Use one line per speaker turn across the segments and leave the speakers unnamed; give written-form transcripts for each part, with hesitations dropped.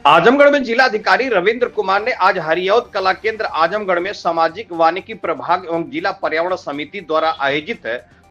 आजमगढ़ में जिलाधिकारी रविंद्र कुमार ने आज हरियौध कला केंद्र आजमगढ़ में सामाजिक वानिकी प्रभाग एवं जिला पर्यावरण समिति द्वारा आयोजित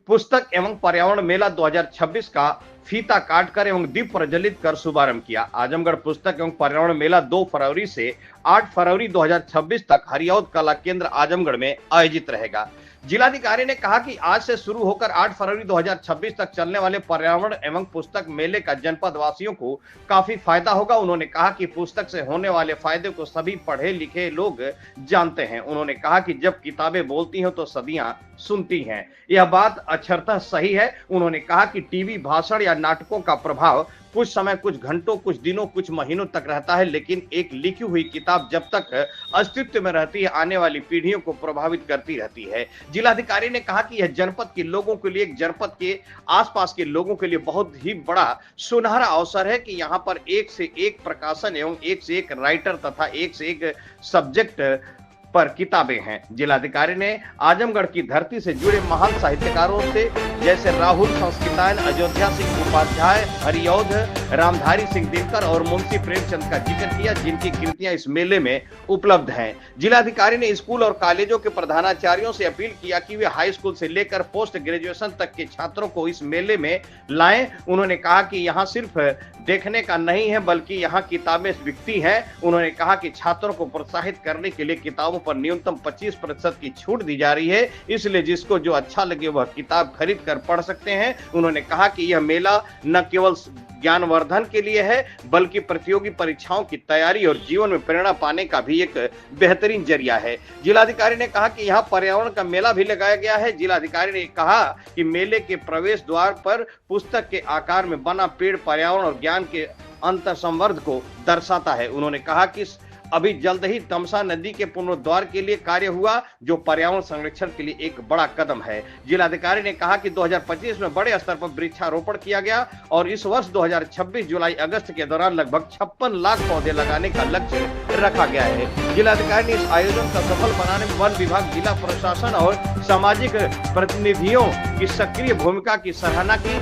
पुस्तक एवं पर्यावरण मेला 2026 का फीता काटकर एवं दीप प्रज्वलित कर शुभारंभ किया। आजमगढ़ पुस्तक एवं पर्यावरण मेला 2 फरवरी से 8 फरवरी 2026 तक हरियौध कला केंद्र आजमगढ़ में आयोजित रहेगा। जिलाधिकारी ने कहा कि आज से शुरू होकर 8 फरवरी 2026 तक चलने वाले पर्यावरण एवं पुस्तक मेले का जनपद वासियों को काफी फायदा होगा। उन्होंने कहा कि पुस्तक से होने वाले फायदे को सभी पढ़े लिखे लोग जानते हैं। उन्होंने कहा कि जब किताबें बोलती हैं तो सदियां सुनती हैं। यह बात अक्षरतः सही है। उन्होंने कहा कि टीवी भाषण या नाटकों का प्रभाव कुछ समय, कुछ घंटों, कुछ दिनों, कुछ महीनों तक रहता है, लेकिन एक लिखी हुई किताब जब तक अस्तित्व में रहती है आने वाली पीढ़ियों को प्रभावित करती रहती है। जिलाधिकारी ने कहा कि यह जनपद के लोगों के लिए, जनपद के आसपास के लोगों के लिए बहुत ही बड़ा सुनहरा अवसर है कि यहाँ पर एक से एक प्रकाशन एवं एक से एक राइटर तथा एक से एक सब्जेक्ट पर किताबें हैं। जिलाधिकारी ने आजमगढ़ की धरती से जुड़े महान साहित्यकारों से जैसे राहुल संस्कृतायन, अयोध्या सिंह उपाध्याय, हरियौध, रामधारी सिंह दिनकर और मुंशी प्रेमचंद का जिक्र किया, जिनकी कृतियां इस मेले में उपलब्ध हैं। जिलाधिकारी ने स्कूल और कॉलेजों के प्रधानाचार्यों से अपील किया कि वे हाई स्कूल से लेकर पोस्ट ग्रेजुएशन तक के छात्रों को इस मेले में लाएं। उन्होंने कहा कि यहाँ सिर्फ देखने का नहीं है बल्कि यहाँ किताबें बिकती हैं। उन्होंने कहा कि छात्रों को प्रोत्साहित करने के लिए किताबों पर न्यूनतम 25% की छूट दी जा रही है, इसलिए जिसको जो अच्छा लगे वह किताब खरीद कर पढ़ सकते हैं। उन्होंने कहा कि यह मेला न केवल ज्ञानवर्धन के लिए है बल्कि प्रतियोगी परीक्षाओं की तैयारी और जीवन में प्रेरणा पाने का भी एक बेहतरीन जरिया है। जिलाधिकारी ने कहा कि यहाँ पर्यावरण का मेला भी लगाया गया है। जिलाधिकारी ने कहा कि मेले के प्रवेश द्वार पर पुस्तक के आकार में बना पेड़ पर्यावरण और ज्ञान के अंतर संवर्ध को दर्शाता है। उन्होंने कहा कि अभी जल्द ही तमसा नदी के पुनरुद्धार के लिए कार्य हुआ, जो पर्यावरण संरक्षण के लिए एक बड़ा कदम है। जिलाधिकारी ने कहा कि 2025 में बड़े स्तर पर वृक्षारोपण किया गया और इस वर्ष 2026 जुलाई अगस्त के दौरान लगभग 56 लाख पौधे लगाने का लक्ष्य रखा गया है। जिलाधिकारी ने इस आयोजन का सफल बनाने में वन विभाग, जिला प्रशासन और सामाजिक प्रतिनिधियों की सक्रिय भूमिका की सराहना की।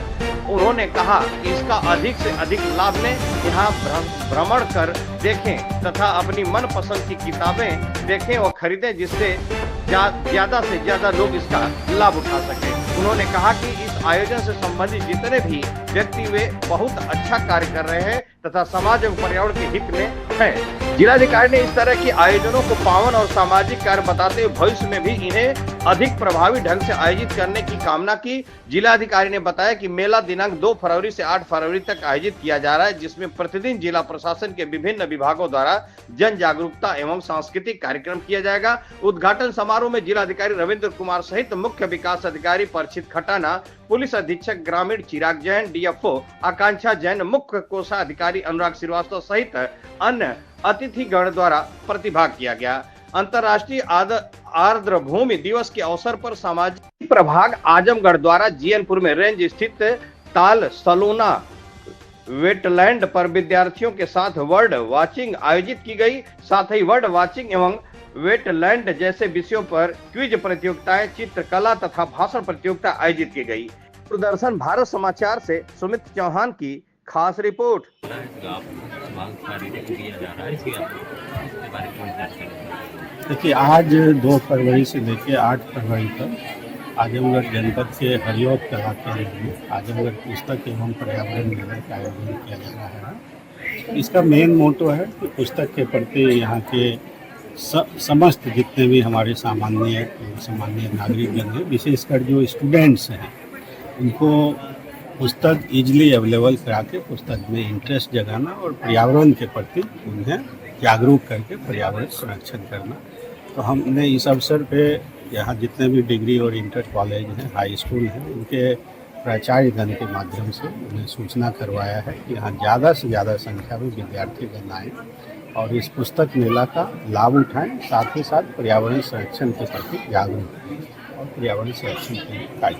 उन्होंने कहा कि इसका अधिक से अधिक लाभ लें, यहाँ भ्रमण कर देखें तथा अपनी मनपसंद की किताबें देखें और खरीदें, जिससे ज्यादा से ज्यादा लोग इसका लाभ उठा सकें। उन्होंने कहा कि इस आयोजन से संबंधित जितने भी व्यक्ति वे बहुत अच्छा कार्य कर रहे हैं तथा समाज एवं पर्यावरण के हित में है। जिलाधिकारी ने इस तरह के आयोजनों को पावन और सामाजिक कार्य बताते हुए भविष्य में भी इन्हें अधिक प्रभावी ढंग से आयोजित करने की कामना की। जिलाधिकारी ने बताया कि मेला दिनांक 2 फरवरी से 8 फरवरी तक आयोजित किया जा रहा है, जिसमें प्रतिदिन जिला प्रशासन के विभिन्न विभागों द्वारा जन जागरूकता एवं सांस्कृतिक कार्यक्रम किया जाएगा। उद्घाटन समारोह में जिलाधिकारी रविंद्र कुमार सहित मुख्य विकास अधिकारी परचित खटाना, पुलिस अधीक्षक ग्रामीण चिराग जैन, डीएफओ आकांक्षा जैन, मुख्य कोषाधिकारी अनुराग श्रीवास्तव सहित अन्य अतिथिगण द्वारा प्रतिभाग किया गया। अंतर्राष्ट्रीय आर्द्र भूमि दिवस के अवसर पर सामाजिक प्रभाग आजमगढ़ द्वारा जीएनपुर में रेंज स्थित ताल सलोना वेटलैंड पर विद्यार्थियों के साथ वर्ड वॉचिंग आयोजित की गई। साथ ही वर्ड वॉचिंग एवं वेटलैंड जैसे विषयों पर क्विज प्रतियोगिताएं, चित्रकला तथा भाषण प्रतियोगिता आयोजित की गई। दूरदर्शन भारत समाचार से सुमित चौहान की खास रिपोर्ट।
देखिए, आज 2 फरवरी से लेकर 8 फरवरी तक आजमगढ़ जनपद के हरियौध कला केंद्र में आजमगढ़ पुस्तक एवं पर्यावरण मेले का आयोजन किया जा रहा है। इसका मेन मोटो है कि पुस्तक के प्रति यहाँ के समस्त जितने भी हमारे सामान्य नागरिकगण हैं, विशेषकर जो स्टूडेंट्स हैं, उनको पुस्तक इजीली अवेलेबल करा के पुस्तक में इंटरेस्ट जगाना और पर्यावरण के प्रति उन्हें जागरूक करके पर्यावरण संरक्षण करना। तो हमने इस अवसर पे यहाँ जितने भी डिग्री और इंटर कॉलेज हैं, हाई स्कूल हैं, उनके प्राचार्यगण के माध्यम से उन्हें सूचना करवाया है कि यहाँ ज़्यादा से ज़्यादा संख्या में विद्यार्थीगण आएँ और इस पुस्तक मेला का लाभ उठाएं, साथ ही साथ पर्यावरण संरक्षण के प्रति जागरूक रहें और पर्यावरण संरक्षण के लिए कार्य।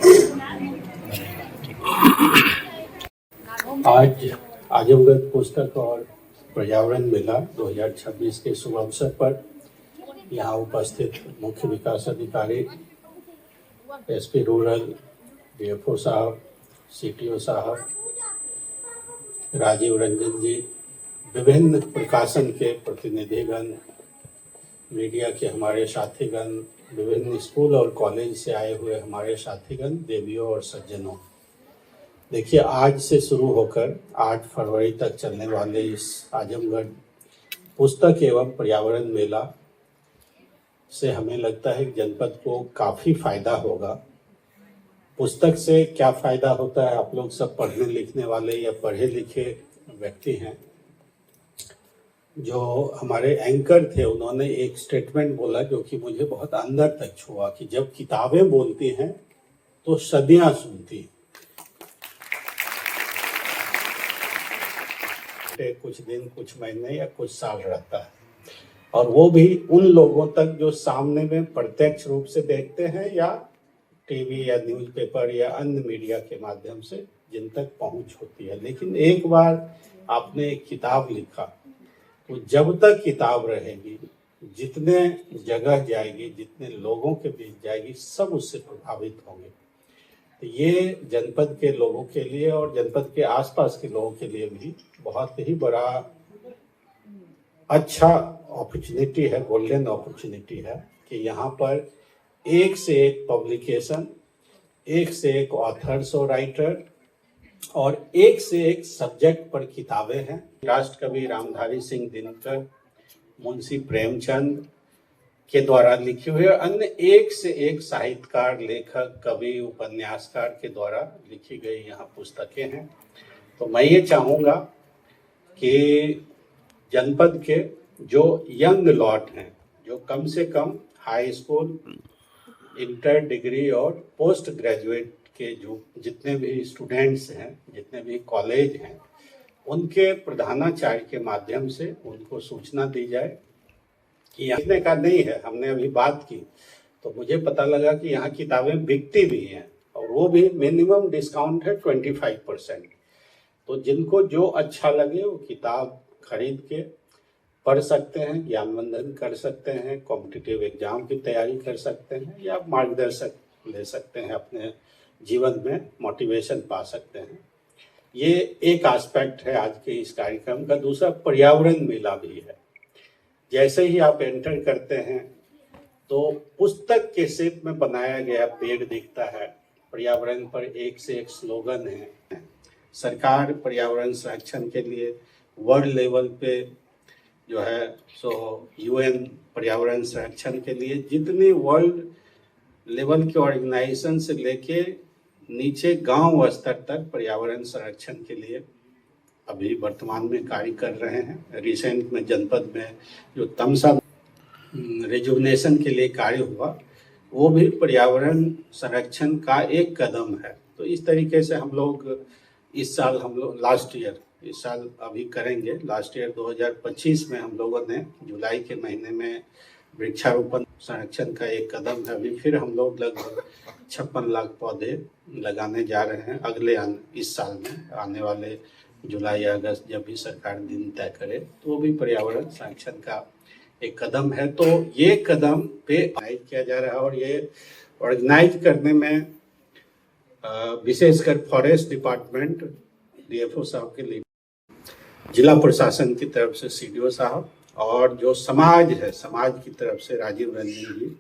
आज आजमगढ़ पुस्तक और पर्यावरण मेला 2026 के शुभ अवसर पर यहाँ उपस्थित मुख्य विकास अधिकारी, एसपी रूरल, डीएफओ साहब, सीटीओ साहब, राजीव रंजन जी, विभिन्न प्रकाशन के प्रतिनिधिगण, मीडिया के हमारे साथीगण, विभिन्न स्कूल और कॉलेज से आए हुए हमारे साथीगण, देवियों और सज्जनों, देखिए आज से शुरू होकर 8 फरवरी तक चलने वाले इस आजमगढ़ पुस्तक एवं पर्यावरण मेला से हमें लगता है कि जनपद को काफ़ी फायदा होगा। पुस्तक से क्या फायदा होता है, आप लोग सब पढ़ने लिखने वाले या पढ़े लिखे व्यक्ति हैं। जो हमारे एंकर थे उन्होंने एक स्टेटमेंट बोला जो कि मुझे बहुत अंदर तक छुआ कि जब किताबें बोलती हैं तो सदियां सुनती हैं। कुछ दिन, कुछ महीने या कुछ साल रहता है, और वो भी उन लोगों तक जो सामने में प्रत्यक्ष रूप से देखते हैं या टीवी या न्यूज़पेपर या अन्य मीडिया के माध्यम से जिन तक पहुंच होती है। लेकिन एक बार आपने एक किताब लिखा तो जब तक किताब रहेगी, जितने जगह जाएगी, जितने लोगों के बीच जाएगी, सब उससे प्रभावित होंगे। तो ये जनपद के लोगों के लिए और जनपद के आसपास के लोगों के लिए भी बहुत ही बड़ा अच्छा अपॉर्चुनिटी है, गोल्डन अपॉर्चुनिटी है कि यहाँ पर एक से एक पब्लिकेशन, एक से एक ऑथर्स और राइटर और एक से एक सब्जेक्ट पर किताबें हैं। राष्ट्र कवि रामधारी सिंह दिनकर, मुंशी प्रेमचंद के द्वारा लिखी हुई, अन्य एक से एक साहित्यकार, लेखक, कवि, उपन्यासकार के द्वारा लिखी गई यहाँ पुस्तकें हैं। तो मैं ये चाहूँगा कि जनपद के जो यंग लॉट हैं, जो कम से कम हाई स्कूल, इंटर, डिग्री और पोस्ट ग्रेजुएट के जो जितने भी स्टूडेंट्स हैं, जितने भी कॉलेज हैं, उनके प्रधानाचार्य के माध्यम से उनको सूचना दी जाए कि यहाँ का नहीं है। हमने अभी बात की तो मुझे पता लगा कि यहाँ किताबें बिकती भी हैं और वो भी मिनिमम डिस्काउंट है 25%। तो जिनको जो अच्छा लगे वो किताब खरीद के पढ़ सकते हैं, ज्ञानवर्धन कर सकते हैं, कॉम्पिटिटिव एग्जाम की तैयारी कर सकते हैं या मार्गदर्शक ले सकते हैं, अपने जीवन में मोटिवेशन पा सकते हैं। ये एक एस्पेक्ट है आज के इस कार्यक्रम का। दूसरा पर्यावरण मेला भी है। जैसे ही आप एंटर करते हैं तो पुस्तक के शेप में बनाया गया पेड़ दिखता है, पर्यावरण पर एक से एक स्लोगन है। सरकार पर्यावरण संरक्षण के लिए वर्ल्ड लेवल पे जो है सो UN पर्यावरण संरक्षण के लिए जितनी वर्ल्ड लेवल के ऑर्गेनाइजेशन से लेके नीचे गांव स्तर तक पर्यावरण संरक्षण के लिए अभी वर्तमान में कार्य कर रहे हैं। रिसेंट में जनपद में जो तमसा रिजुवनेशन के लिए कार्य हुआ, वो भी पर्यावरण संरक्षण का एक कदम है। तो इस तरीके से हम लोग इस साल इस साल अभी करेंगे। लास्ट ईयर 2025 में हम लोगों ने जुलाई के महीने में वृक्षारोपण संरक्षण का एक कदम है। अभी फिर हम लोग लगभग 56 लाख पौधे लगाने जा रहे हैं अगले इस साल में। आने वाले जुलाई या अगस्त जब भी सरकार दिन तय करे तो वो भी पर्यावरण संरक्षण का एक कदम है। तो ये कदम पे ऑर्गेनाइज किया जा रहा है और ये ऑर्गेनाइज करने में विशेषकर फॉरेस्ट डिपार्टमेंट, DFO साहब के लिए, जिला प्रशासन की तरफ से CDO साहब और जो समाज है, समाज की तरफ से राजीव रंजन जी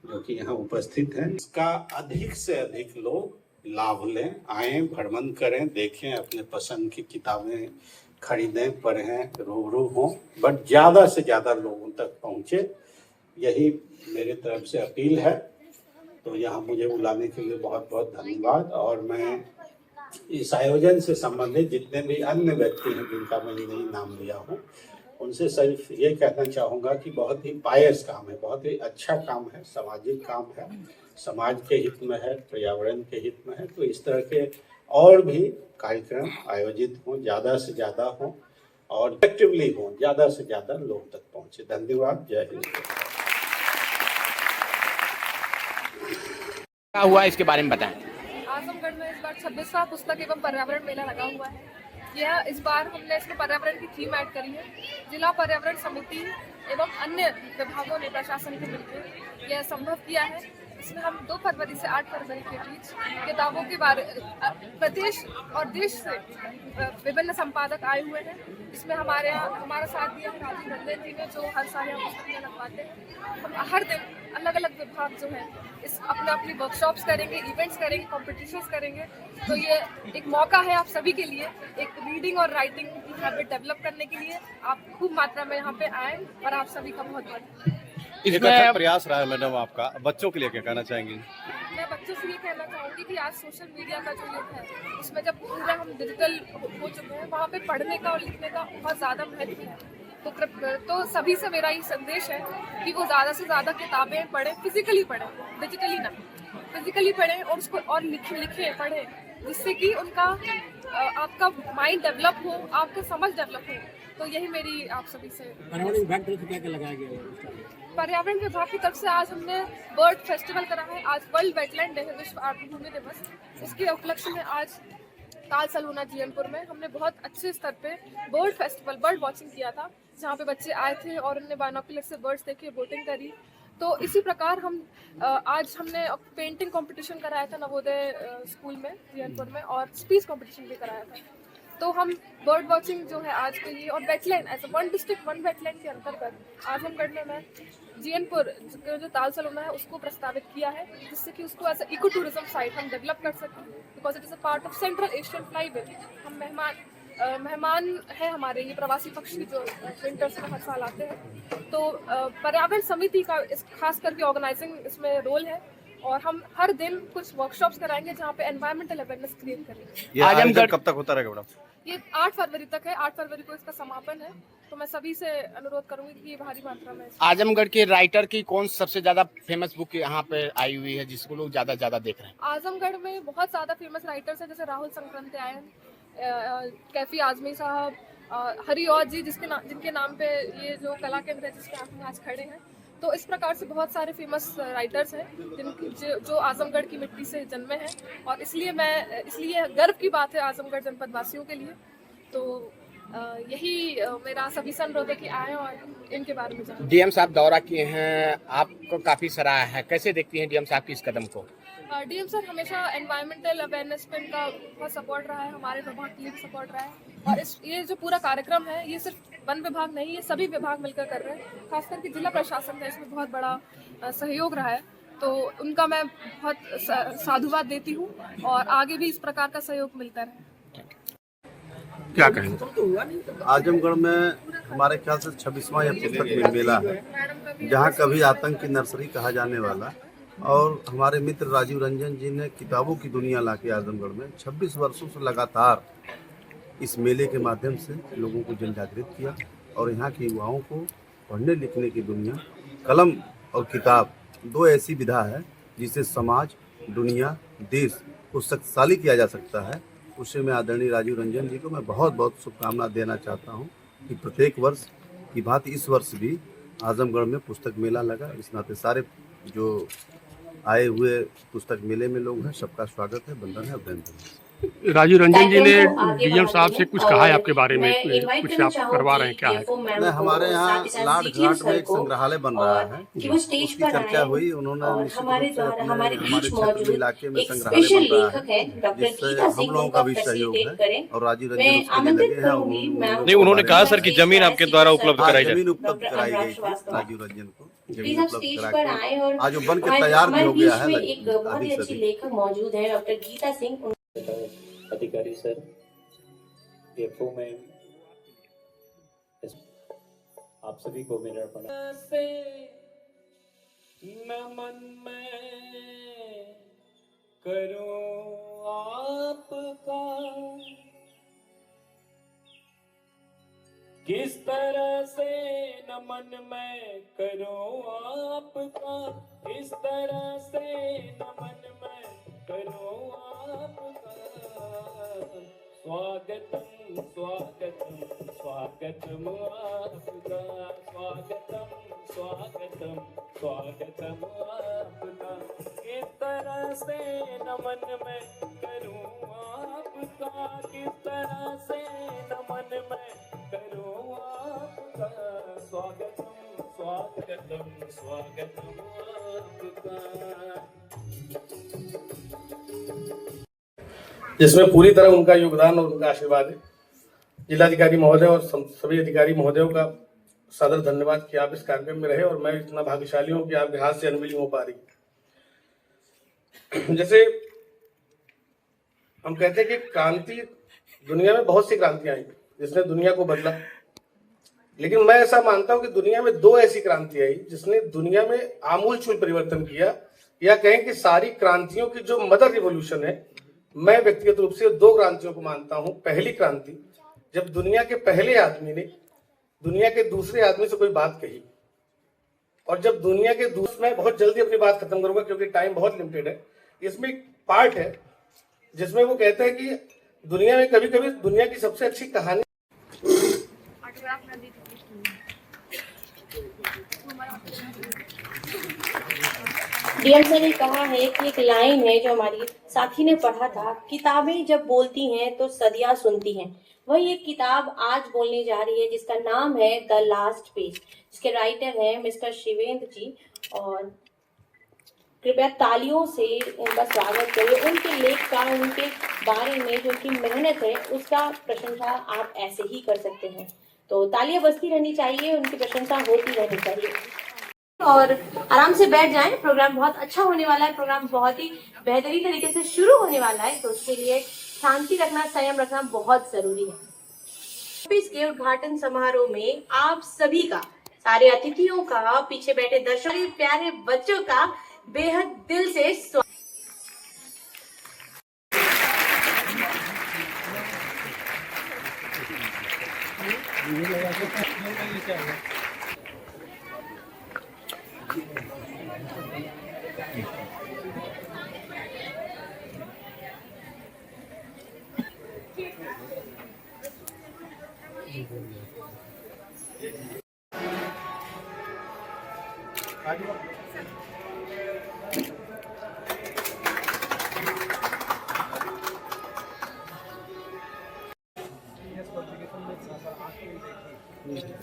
जो कि यहाँ उपस्थित हैं, इसका अधिक से अधिक लोग लाभ लें, आएँ, भ्रमण करें, देखें, अपने पसंद की किताबें खरीदें, पढ़ें, रूबरू हों, बट ज़्यादा से ज़्यादा लोगों तक पहुँचे, यही मेरे तरफ से अपील है। तो यहाँ मुझे बुलाने के लिए बहुत बहुत धन्यवाद। और मैं इस आयोजन से संबंधित जितने भी अन्य व्यक्ति हैं जिनका मैंने नहीं नाम लिया हूँ, उनसे सिर्फ ये कहना चाहूँगा कि बहुत ही पायस काम है, बहुत ही अच्छा काम है, सामाजिक काम है, समाज के हित में है, पर्यावरण के हित में है। तो इस तरह के और भी कार्यक्रम आयोजित हों, ज़्यादा से ज़्यादा हों और इफेक्टिवली हों, ज़्यादा से ज़्यादा लोग तक पहुँचे। धन्यवाद। जय हिंद।
क्या हुआ इसके बारे में बताएं।
आजमगढ़ में इस बार 26वां पुस्तक एवं पर्यावरण मेला लगा हुआ है। यह इस बार हमने इसमें पर्यावरण की थीम ऐड करी है। जिला पर्यावरण समिति एवं अन्य विभागों ने प्रशासन के मिलकर यह संभव किया है इसमें हम 2 फरवरी से 8 फरवरी के बीच किताबों के बारे प्रदेश और देश से विभिन्न संपादक आए हुए हैं। इसमें हमारा साथ दिया है राजीव रंजन जी ने, जो हर साल यहाँ पुस्तक मेला लगवाते हैं। हम हर दिन अलग अलग विभाग जो है इस अपनी वर्कशॉप्स करेंगे, इवेंट्स करेंगे, कॉम्पिटिशन्स करेंगे। तो ये एक मौका है आप सभी के लिए एक रीडिंग और राइटिंग की हैबिट डेवलप करने के लिए। आप खूब मात्रा में यहाँ पे आए और आप सभी का बहुत बहुत
एक अच्छा प्रयास रहा है मैडम आपका, बच्चों के लिए क्या कहना चाहेंगी?
मैं बच्चों से ये कहना चाहूँगी कि आज सोशल मीडिया का जो युग है, इसमें जब पूरा हम डिजिटल हो चुके हैं, वहाँ पे पढ़ने का और लिखने का बहुत ज़्यादा महत्व है। तो सभी से मेरा ये संदेश है कि वो ज़्यादा से ज़्यादा किताबें पढ़ें, फिजिकली पढ़ें, डिजिटली ना, फिजिकली पढ़ें और उसको और लिखें पढ़ें, जिससे कि उनका आपका माइंड डेवलप हो, आपका समझ डेवलप हो। तो यही मेरी आप सभी से
पर्यावरण विभाग तरफ से क्या क्या लगाया गया है?
पर्यावरण विभाग की तरफ से आज हमने बर्ड फेस्टिवल करा है। आज वर्ल्ड वेटलैंड डे है, विश्व आर्द्रभूमि दिवस। उसके उपलक्ष्य में आज ताल सलूना जीएनपुर में हमने बहुत अच्छे स्तर पे बर्ड फेस्टिवल, बर्ड वॉचिंग किया था, जहाँ पे बच्चे आए थे और उन्होंने बाइनोकुलर से बर्ड्स देखे, बोटिंग करी। तो इसी प्रकार हम आज हमने पेंटिंग कंपटीशन कराया था नवोदय स्कूल में जीएनपुर में, और स्पीच कंपटीशन भी कराया था। तो हम बर्ड वॉचिंग जो है आज के लिए, और wetland as one district one wetland के अंतर्गत आजमगढ़ में मैं जीएनपुर जो ताल सलूना है उसको प्रस्तावित किया है, जिससे कि उसको एज इको टूरिज्म साइट हम डेवलप कर सकें, because it is a part of central Asian flyway. हम मेहमान है हमारे, ये प्रवासी पक्षी जो विंटर्स में हर साल आते हैं। तो पर्यावरण समिति का इस खास करके ऑर्गेनाइजिंग इसमें रोल है, और हम हर दिन कुछ वर्कशॉप्स कराएंगे जहाँ पे एनवायरमेंटल अवेयरनेस क्रिएट करेंगे।
ये आयोजन कब तक होता रहेगा मैडम?
ये 8 फरवरी तक है, 8 फरवरी को इसका समापन है। तो मैं सभी से अनुरोध करूंगी कि ये भारी मात्रा में
आजमगढ़ के राइटर की कौन सबसे ज्यादा फेमस बुक यहाँ पे आई हुई है जिसको लोग ज्यादा देख रहे हैं?
आजमगढ़ में बहुत ज़्यादा फेमस राइटर्स हैं, जैसे राहुल संक्रंत्यायन, कैफी आजमी साहब, हरिऔध जी, जिनके नाम पे ये जो कला केंद्र है जिसके आप आज खड़े हैं। तो इस प्रकार से बहुत सारे फेमस राइटर्स हैं जो आजमगढ़ की मिट्टी से जन्मे हैं, और इसलिए गर्व की बात है आजमगढ़ जनपद वासियों के लिए। तो यही मेरा सभी से अनुरोध है कि आए और इनके बारे में जानें।
डीएम साहब दौरा किए हैं, आपको काफी सराहा है, कैसे देखती हैं डीएम साहब की इस कदम को?
डीएम सर हमेशा एनवायरमेंटल अवेयरनेस पे इनका बहुत सपोर्ट रहा है, हमारे विभाग के लिए भी सपोर्ट रहा है। और ये जो पूरा कार्यक्रम है, ये सिर्फ वन विभाग नहीं, ये सभी विभाग मिलकर कर रहे हैं। खास करके जिला प्रशासन का इसमें बहुत बड़ा सहयोग रहा है, तो उनका मैं बहुत साधुवाद देती हूँ, और आगे भी इस प्रकार का सहयोग मिलता रहे।
क्या कहेंगे?
आजमगढ़ में हमारे ख्याल से 26वां यह पुस्तक मेला है, जहाँ कभी आतंक की नर्सरी कहा जाने वाला, और हमारे मित्र राजीव रंजन जी ने किताबों की दुनिया लाके आजमगढ़ में 26 वर्षों से लगातार इस मेले के माध्यम से लोगों को जनजागृत किया, और यहाँ के युवाओं को पढ़ने लिखने की दुनिया, कलम और किताब दो ऐसी विधा है जिससे समाज, दुनिया, देश को शक्तिशाली किया जा सकता है। उससे मैं आदरणीय राजीव रंजन जी को मैं बहुत बहुत शुभकामना देना चाहता हूँ कि प्रत्येक वर्ष की भांति इस वर्ष भी आजमगढ़ में पुस्तक मेला लगा। इस नाते सारे जो आए हुए पुस्तक मेले में लोग हैं, सबका स्वागत है, वंदन है, अभिनंदन है।
राजीव रंजन जी ने डीएम साहब से कुछ कहा है आपके बारे में, कुछ आप करवा रहे हैं, क्या है?
नहीं, हमारे यहाँ लाड घाट में एक संग्रहालय बन रहा है, उसकी चर्चा हुई। उन्होंने हमारे क्षेत्र इलाके में संग्रहालय बन रहा है, जिससे हम लोगों का भी सहयोग है, और राजीव रंजन उसके लिए लगे हैं।
नहीं, उन्होंने कहा सर कि जमीन आपके द्वारा उपलब्ध कराई जाए।
जमीन उपलब्ध कराई गई थी राजीव रंजन को, जमीन उपलब्ध करा के आज वो बन के तैयार भी हो गया है।
एक बहुत ही अच्छी लेखक मौजूद है, डॉक्टर गीता सिंह
अधिकारी सर, एफओ मैम, आप सभी को मेरा प्रणाम। नमन मैं करूं आपका, किस तरह से नमन मैं करूं आपका, किस तरह से नमन मैं करूं आपका। स्वागतम स्वागतम स्वागतम आपका, स्वागतम स्वागतम स्वागतम आपका। किस तरह से नमन मैं करूं आपका, किस तरह से नमन मैं करूं आपका। स्वागतम स्वागतम स्वागतम आपका।
जिसमें पूरी तरह उनका योगदान और उनका आशीर्वाद है। जिलाधिकारी महोदय और सभी अधिकारी महोदयों का सादर धन्यवाद कि आप इस कार्यक्रम में रहे और मैं इतना भाग्यशाली हूँ कि आपके हाथ से अनविल हो पा रही। जैसे हम कहते हैं कि क्रांति, दुनिया में बहुत सी क्रांतियां आई जिसने दुनिया को बदला, लेकिन मैं ऐसा मानता हूं कि दुनिया में दो ऐसी क्रांति आई जिसने दुनिया में आमूलचूल परिवर्तन किया, या कहें कि सारी क्रांतियों की जो मदर रिवॉल्यूशन है, मैं व्यक्तिगत रूप से दो क्रांतियों को मानता हूं। पहली क्रांति, जब दुनिया के पहले आदमी ने दुनिया के दूसरे आदमी से कोई बात कही, और जब दुनिया के दूसरे, मैं बहुत जल्दी अपनी बात खत्म करूंगा क्योंकि टाइम बहुत लिमिटेड है। इसमें एक पार्ट है जिसमें वो कहते हैं कि दुनिया में कभी कभी दुनिया की सबसे अच्छी कहानी।
डीएम सर ने कहा है कि एक लाइन है जो हमारी साथी ने पढ़ा था, किताबें जब बोलती हैं तो सदियां सुनती हैं। वही एक किताब आज बोलने जा रही है जिसका नाम है द लास्ट पेज, जिसके राइटर हैं मिस्टर शिवेंद्र जी, और कृपया तालियों से उनका स्वागत करिए। उनके लेख का, उनके बारे में जो उनकी मेहनत है उसका प्रशंसा आप ऐसे ही कर सकते हैं, तो तालियां बजती रहनी चाहिए, उनकी प्रशंसा होती रहनी चाहिए। और आराम से बैठ जाएं, प्रोग्राम बहुत अच्छा होने वाला है, प्रोग्राम बहुत ही बेहतरीन तरीके से शुरू होने वाला है, तो उसके लिए शांति रखना, संयम रखना बहुत जरूरी है। इसके उद्घाटन समारोह में आप सभी का, सारे अतिथियों का, पीछे बैठे दर्शकों, प्यारे बच्चों का बेहद दिल से स्वागत।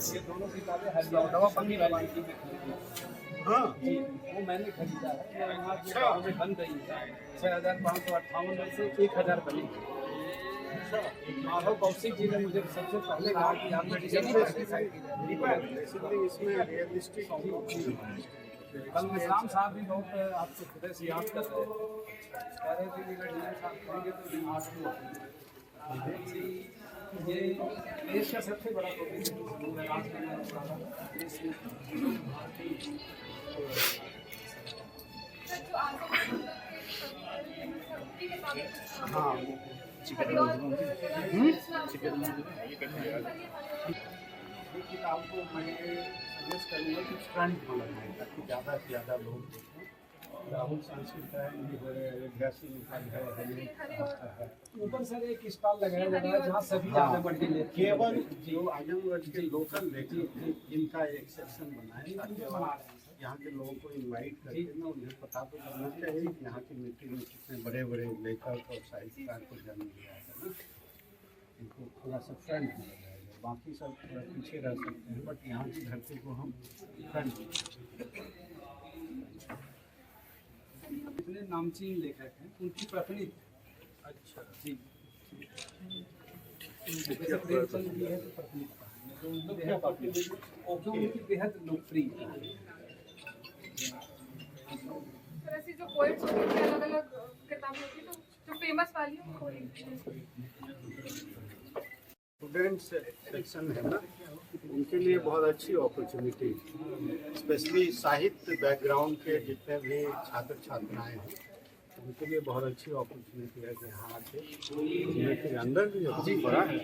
ये दोनों किताबें हरियाणा की हाँ वो मैंने खरीदा है। अच्छा में बन रही है 6558 में से 1000 बनी। माधव कौशिक जी ने मुझे सबसे पहले कहा कि आप इसमें रियलिस्टिक। कल मिश्राम साहब भी बहुत आपको हृदय से याद कर रहे कह रहे थे कि डीएम साहब कहेंगे तो दिमाग ये देश का सबसे बड़ा हाँ किताब को मैं सजेस्ट करूँगा कि फ्रंट में लगाएं ताकि ज़्यादा से ज़्यादा लोग राहुल सांस्कृतिक अयोध्या से ऊपर सर एक स्टॉल लगाया जा रहा है जहाँ सभी ज़्यादा बढ़ के केवल जो आजमगढ़ के लोकल लेखक जिनका एक सेक्शन बनाए यहाँ के लोगों को इनवाइट करके ना उन्हें पता तो करना चाहिए कि यहाँ की मिट्टी में कितने बड़े बड़े लेखक और साहित्यकार को जन्म दिया है ना, इनको थोड़ा सा फ्रंट में लगाएगा, बाकी सब थोड़ा पीछे रह सकते हैं, बट यहाँ की धरती को हम फ्रंट में। इतने नामचीन लेखक हैं, उनकी पत्नी अच्छा जी प्रेमचंद जी है तो पत्नी जो उनकी बेहद लोकप्रिय
ऐसी जो पोएट्स होती है, अलग अलग किताबें होती है, तो जो फेमस वाली
स्टूडेंट्स सेक्शन है ना, उनके लिए बहुत अच्छी अपॉर्चुनिटी, स्पेशली साहित्य बैकग्राउंड के जितने भी छात्र छात्राएं हैं उनके लिए बहुत अच्छी अपॉर्चुनिटी है कि यहाँ आके के अंदर भी बहुत बड़ा है।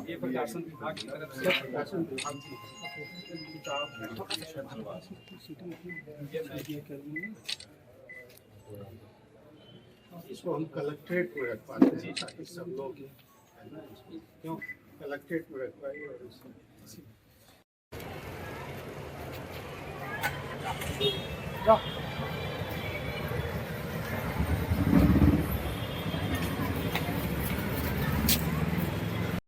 ये प्रकाशन विभाग की तरफ से प्रकाशन विभाग
इसको हम कलेक्ट्रेट में रख पाते हैं ताकि सब लोग क्यों कलेक्ट्रेट में रख पाए और